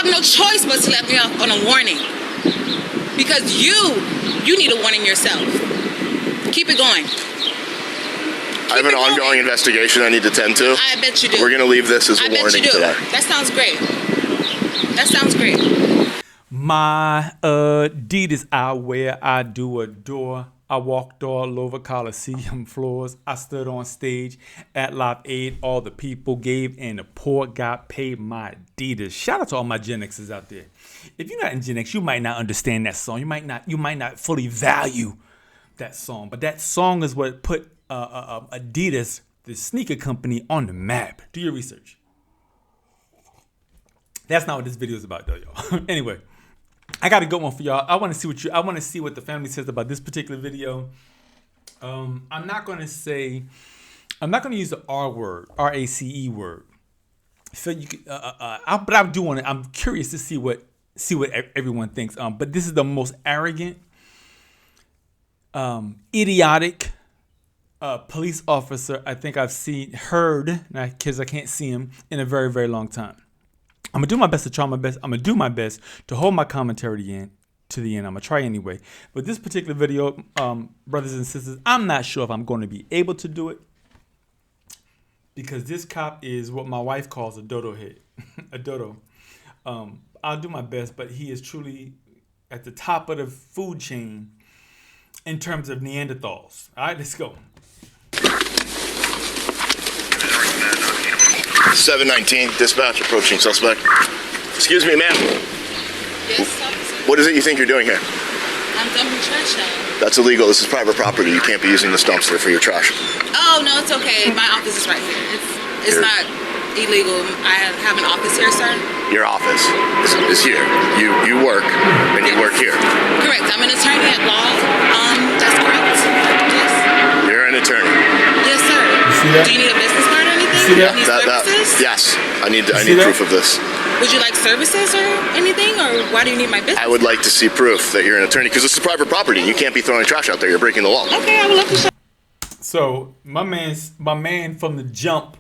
have no choice but to let me off on a warning. Because you need a warning yourself. Keep it going. I have an ongoing investigation I need to tend to. I bet you do. We're going to leave this as a warning today. That sounds great. That sounds great. My Adidas I wear, I do adore. I walked all over Coliseum floors. I stood on stage at Live Aid. All the people gave and the poor got paid. My Adidas. Shout out to all my Gen Xers out there. If you're not in Gen X, you might not understand that song. You might not fully value that song. But that song is what put Adidas, the sneaker company, on the map. Do your research. That's not what this video is about, though, y'all. Anyway, I got a good one for y'all. I want to see what the family says about this particular video. I'm not going to use the R word, RACE word. So you could, but I do want to. I'm curious to see what everyone thinks. But this is the most arrogant, idiotic police officer I think I've heard, because I can't see him, in a very, very long time. I'm gonna do my best to try my best. I'm gonna do my best to hold my commentary to the end. I'm gonna try anyway. But this particular video, brothers and sisters, I'm not sure if I'm going to be able to do it, because this cop is what my wife calls a dodo head, a dodo. I'll do my best, but he is truly at the top of the food chain in terms of Neanderthals. All right, let's go. 719, dispatch approaching suspect. Excuse me, ma'am. Yes, officer. What is it you think you're doing here? I'm dumping trash down. That's illegal. This is private property. You can't be using this dumpster for your trash. Oh, no, it's okay. My office is right here. It's not illegal. I have an office here, sir. Your office is here. You work, and you work here. Correct. I'm an attorney at law. That's correct. Yes. You're an attorney. Yes, sir. Do you need a business card or anything? See that? Need services? Yes. I need proof of this. Would you like services or anything, or why do you need my business? I would like to see proof that you're an attorney, because this is private property. You can't be throwing trash out there. You're breaking the law. Okay, I would love to show. So my man from the jump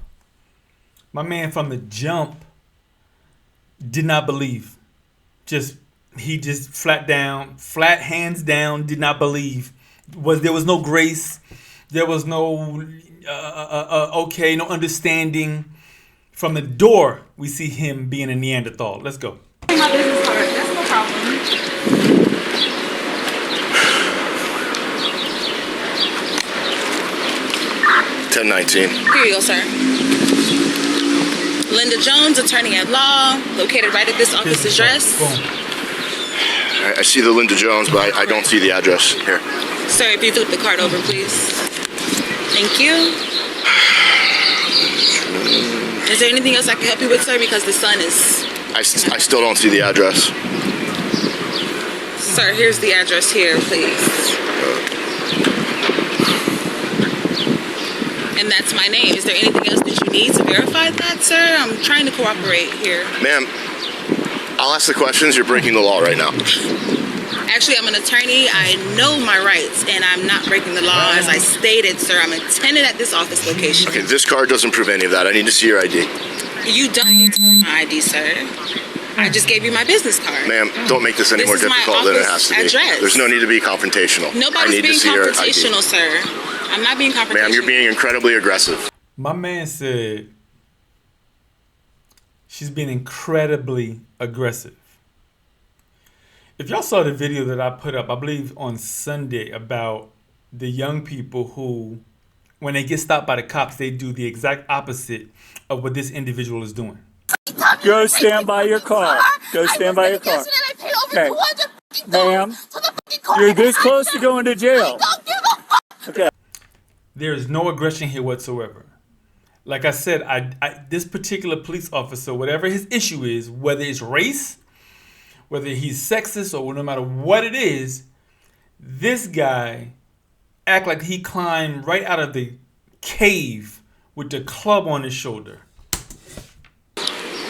did not believe. He just flat hands down did not believe. There was no grace. There was no no understanding. From the door, we see him being a Neanderthal. Let's go. My business card. That's no problem. 1019. Here you go, sir. Linda Jones, attorney at law, located right at this office address. Boom. I see the Linda Jones, but I don't see the address here. Sir, if you flip the card over, please. Thank you. Is there anything else I can help you with, sir? Because the sun is... I still don't see the address. Sir, here's the address here, please. And that's my name. Is there anything else that you need to verify that, sir? I'm trying to cooperate here. Ma'am, I'll ask the questions. You're breaking the law right now. Actually, I'm an attorney. I know my rights, and I'm not breaking the law. As I stated, sir, I'm a tenant at this office location. Okay, this card doesn't prove any of that. I need to see your ID. You don't need to see my ID, sir. I just gave you my business card. Ma'am, don't make this any more difficult than it has to be. Address. There's no need to be confrontational. Nobody's being confrontational, sir. I'm not being confrontational. Ma'am, you're being incredibly aggressive. My man said she's being incredibly aggressive. If y'all saw the video that I put up, I believe on Sunday, about the young people who, when they get stopped by the cops, they do the exact opposite of what this individual is doing. Go stand by your car. Go stand by your car. Okay. Ma'am, you're this close to going to jail. Okay. There is no aggression here whatsoever. Like I said, this particular police officer, whatever his issue is, whether it's race, whether he's sexist, or no matter what it is, this guy act like he climbed right out of the cave with the club on his shoulder.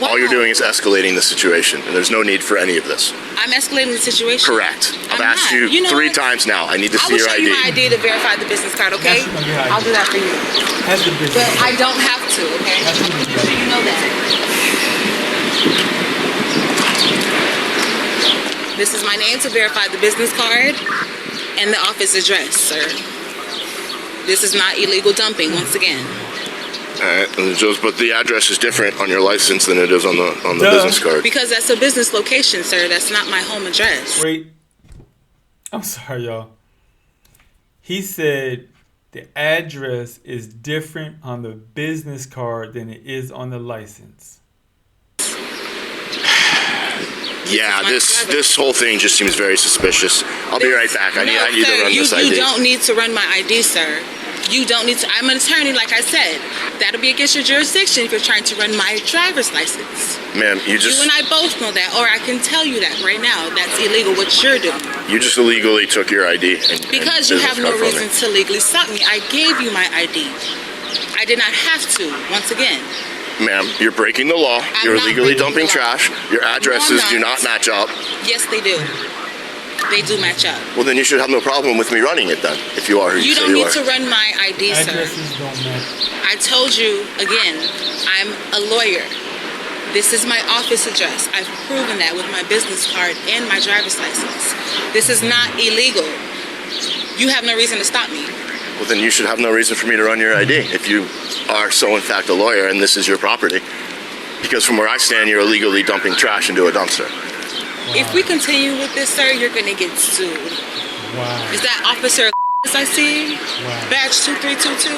Wow. All you're doing is escalating the situation, and there's no need for any of this. I'm escalating the situation. Correct. I've asked you 3 times now. I need to see your ID. I will show you my ID to verify the business card, okay? I'll do that for you. Has the business But I don't have to, okay? You know that. This is my name to verify the business card and the office address, sir. This is not illegal dumping, once again. All right, and but the address is different on your license than it is on the business card. Because that's a business location, sir. That's not my home address. Wait. I'm sorry, y'all. He said the address is different on the business card than it is on the license. Yeah, this whole thing just seems very suspicious. I'll be right back. I need to run this ID. You don't need to run my ID, sir. You don't need to. I'm an attorney, like I said. That'll be against your jurisdiction if you're trying to run my driver's license. Ma'am, you and I both know that, or I can tell you that right now. That's illegal what you're doing. You just illegally took your ID. Because you have no reason to legally stop me. I gave you my ID. I did not have to, once again. Ma'am, you're breaking the law. You're illegally dumping trash. Your addresses do not match up. Yes, they do. They do match up. Well, then you should have no problem with me running it then, if you are who you say you are. You don't need to run my ID, sir. Addresses don't match. I told you, again, I'm a lawyer. This is my office address. I've proven that with my business card and my driver's license. This is not illegal. You have no reason to stop me. Well, then you should have no reason for me to run your ID if you are so in fact a lawyer and this is your property. Because from where I stand, you're illegally dumping trash into a dumpster. Wow. If we continue with this, sir, you're going to get sued. Wow. Is that Officer I see? Wow. Badge 2322?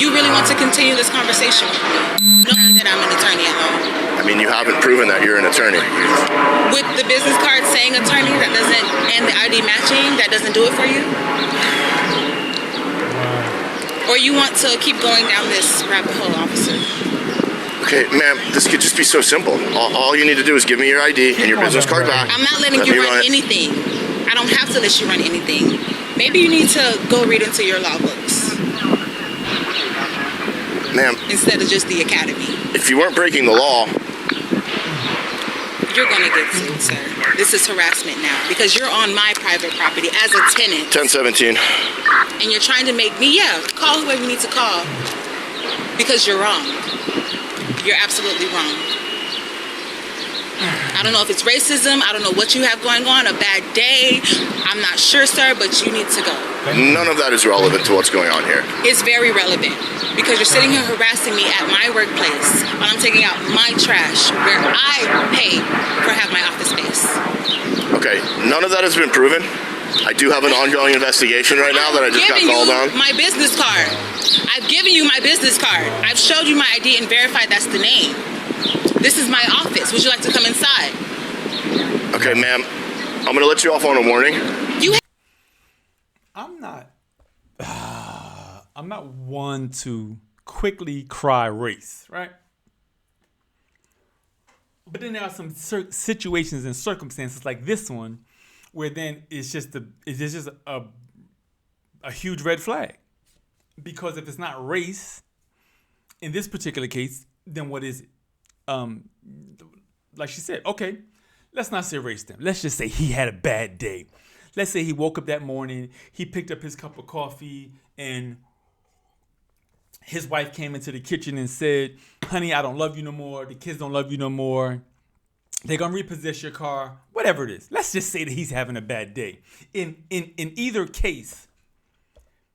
You really want to continue this conversation with me, knowing that I'm an attorney at home? I mean, you haven't proven that you're an attorney. With the business card saying attorney, that doesn't, and the ID matching, that doesn't do it for you? Or you want to keep going down this rabbit hole, officer? Okay, ma'am, this could just be so simple. All you need to do is give me your ID and your business card back. I'm not letting you run anything. I don't have to let you run anything. Maybe you need to go read into your law books. Ma'am. Instead of just the academy. If you weren't breaking the law. You're gonna get sued, sir. This is harassment now because you're on my private property as a tenant. 1017. And you're trying to make me, call whoever you need to call because you're wrong. You're absolutely wrong. I don't know if it's racism. I don't know what you have going on, a bad day. I'm not sure, sir, but you need to go. None of that is relevant to what's going on here. It's very relevant because you're sitting here harassing me at my workplace while I'm taking out my trash where I pay for have my office space. Okay, none of that has been proven. I do have an ongoing investigation right now that I just got called on. My business card. I've given you my business card. I've showed you my ID and verified that's the name. This is my office. Would you like to come inside? Okay, ma'am. I'm going to let you off on a warning. I'm not one to quickly cry race, right? But then there are some situations and circumstances like this one where then it's just a huge red flag. Because if it's not race, in this particular case, then what is it? Like she said, okay, let's not say race then. Let's just say he had a bad day. Let's say he woke up that morning, he picked up his cup of coffee, and his wife came into the kitchen and said, honey, I don't love you no more. The kids don't love you no more. They're going to repossess your car, whatever it is. Let's just say that he's having a bad day. In either case,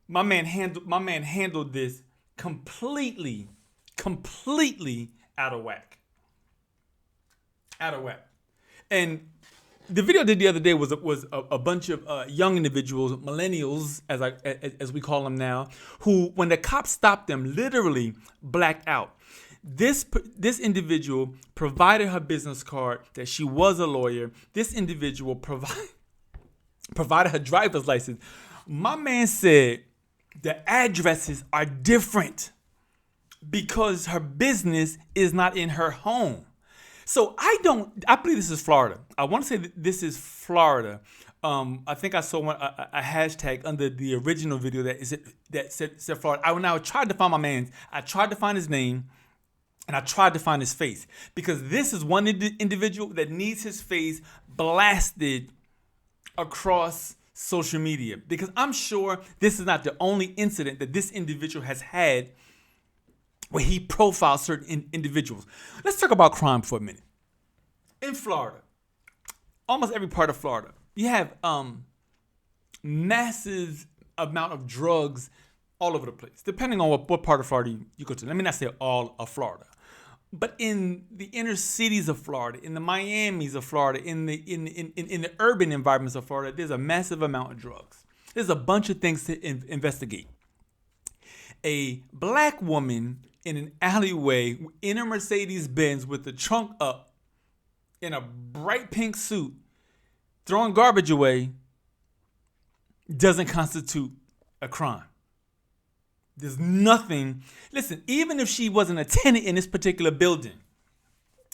my man handled this completely out of whack. Out of whack. And the video I did the other day was a bunch of young individuals, millennials, as we call them now, who, when the cops stopped them, literally blacked out. This individual provided her business card that she was a lawyer. This individual provided her driver's license. My man said the addresses are different because her business is not in her home. So I believe this is Florida. I want to say that this is Florida. I think I saw a hashtag under the original video that said Florida. I tried to find my man. I tried to find his name, and I tried to find his face because this is one individual that needs his face blasted across social media because I'm sure this is not the only incident that this individual has had where he profiles certain individuals. Let's talk about crime for a minute. In Florida, almost every part of Florida, you have massive amount of drugs all over the place, depending on what part of Florida you go to. Let me not say all of Florida, but in the inner cities of Florida, in the Miamis of Florida, in the urban environments of Florida, there's a massive amount of drugs. There's a bunch of things to investigate. A black woman in an alleyway in a Mercedes Benz with the trunk up, in a bright pink suit, throwing garbage away, doesn't constitute a crime. There's nothing. Listen, even if she wasn't a tenant in this particular building,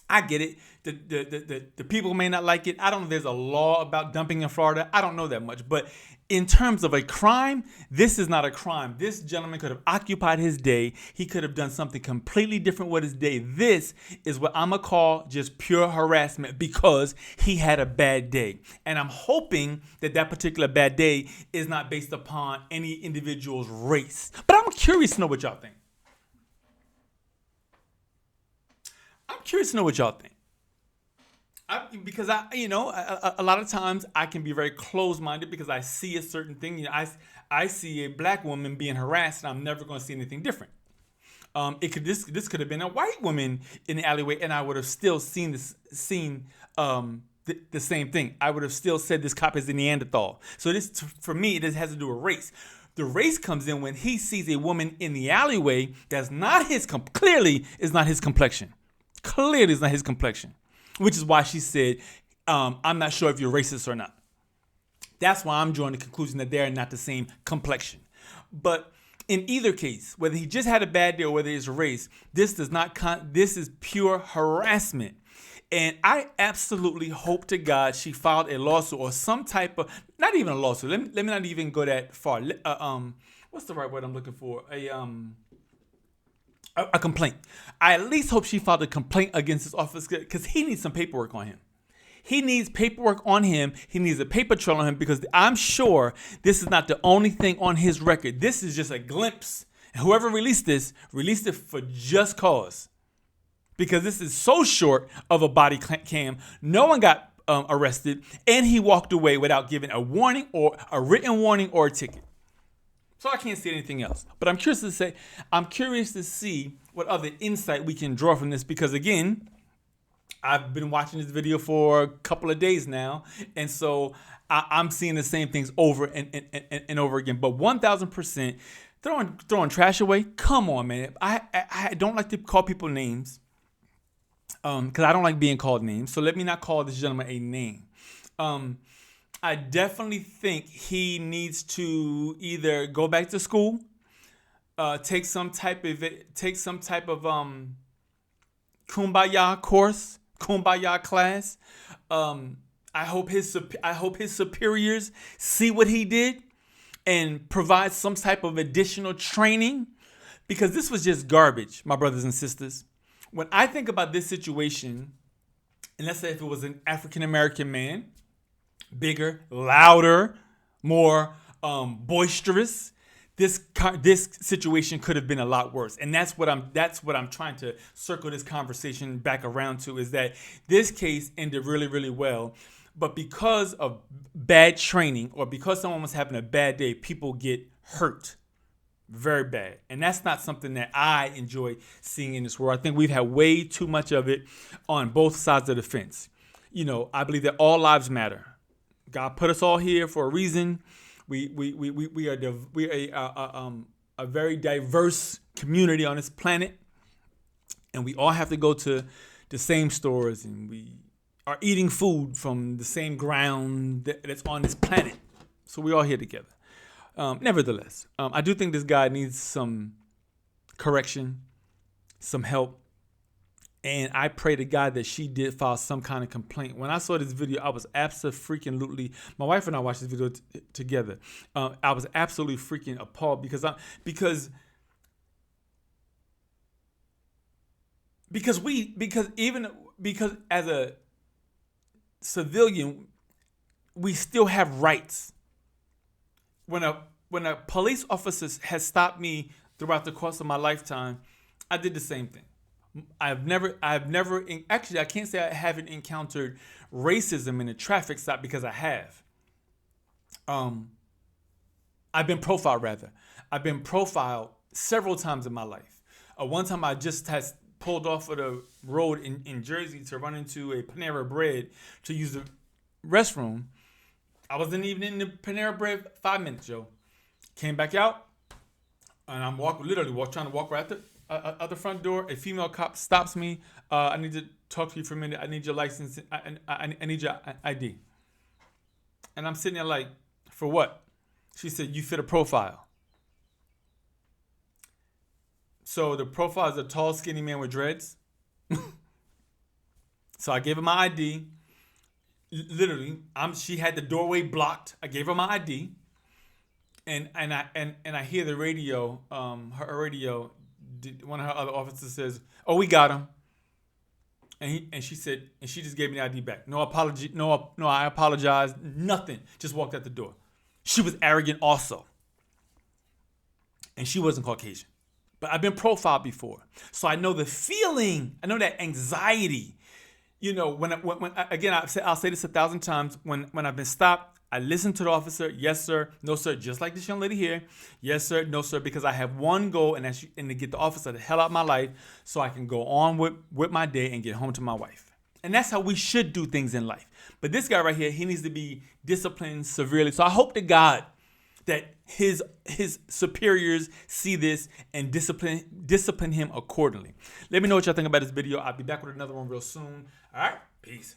I get it. The people may not like it. I don't know if there's a law about dumping in Florida. I don't know that much. But in terms of a crime, this is not a crime. This gentleman could have occupied his day. He could have done something completely different with his day. This is what I'm going to call just pure harassment because he had a bad day. And I'm hoping that that particular bad day is not based upon any individual's race. But I'm curious to know what y'all think. I'm curious to know what y'all think. Because a lot of times I can be very closed-minded because I see a certain thing. I see a black woman being harassed, and I'm never going to see anything different. This could have been a white woman in the alleyway, and I would have still seen the same thing. I would have still said this cop is a Neanderthal. So this, for me, this has to do with race. The race comes in when he sees a woman in the alleyway that's not clearly is not his complexion. Clearly is not his complexion. Which is why she said, I'm not sure if you're racist or not. That's why I'm drawing the conclusion that they're not the same complexion. But in either case, whether he just had a bad day or whether it's race, this is pure harassment. And I absolutely hope to God she filed a lawsuit or some type of, not even a lawsuit. Let me not even go that far. What's the right word I'm looking for? A complaint. I at least hope she filed a complaint against this officer because he needs some paperwork on him. He needs paperwork on him. He needs a paper trail on him because I'm sure this is not the only thing on his record. This is just a glimpse. And whoever released it for just cause. Because this is so short of a body cam. No one got arrested and he walked away without giving a warning or a written warning or a ticket. So I can't say anything else. But I'm curious to see what other insight we can draw from this because, again, I've been watching this video for a couple of days now. And so I'm seeing the same things over and over again. But 1,000% throwing trash away? Come on, man. I don't like to call people names because I don't like being called names. So let me not call this gentleman a name. I definitely think he needs to either go back to school, take some type of kumbaya course, kumbaya class. I hope his superiors see what he did and provide some type of additional training because this was just garbage, my brothers and sisters. When I think about this situation, and let's say if it was an African American man, bigger, louder, more boisterous, this situation could have been a lot worse. And that's what I'm trying to circle this conversation back around to is that this case ended really, really well. But because of bad training or because someone was having a bad day, people get hurt very bad. And that's not something that I enjoy seeing in this world. I think we've had way too much of it on both sides of the fence. I believe that all lives matter. God put us all here for a reason. We are a very diverse community on this planet, and we all have to go to the same stores, and we are eating food from the same ground that's on this planet. So we're all here together. Nevertheless, I do think this guy needs some correction, some help. And I pray to God that she did file some kind of complaint. When I saw this video, I was absolutely, my wife and I watched this video together. I was absolutely freaking appalled because as a civilian, we still have rights. When a police officer has stopped me throughout the course of my lifetime, I did the same thing. Actually, I can't say I haven't encountered racism in a traffic stop, because I have. I've been profiled, rather. I've been profiled several times in my life. One time I just had pulled off of the road in Jersey to run into a Panera Bread to use the restroom. I wasn't even in the Panera Bread 5 minutes, Joe. Came back out, and I'm trying to walk right at the front door. A female cop stops me. I need to talk to you for a minute. I need your license. I need your ID. And I'm sitting there like, for what? She said, you fit a profile. So the profile is a tall, skinny man with dreads. So I gave her my ID. Literally, she had the doorway blocked. I gave her my ID. And I hear the radio, her radio, one of her other officers says, "Oh, we got him." And she said, and she just gave me the ID back. No apology, no, I apologize, nothing. Just walked out the door. She was arrogant also. And she wasn't Caucasian. But I've been profiled before. So I know the feeling, I know that anxiety. You know, when again, I'll say this 1,000 times, when I've been stopped, I listen to the officer. Yes, sir. No, sir. Just like this young lady here. Yes, sir. No, sir. Because I have one goal, and that's to get the officer the hell out of my life so I can go on with my day and get home to my wife. And that's how we should do things in life. But this guy right here, he needs to be disciplined severely. So I hope to God that his superiors see this and discipline him accordingly. Let me know what y'all think about this video. I'll be back with another one real soon. All right. Peace.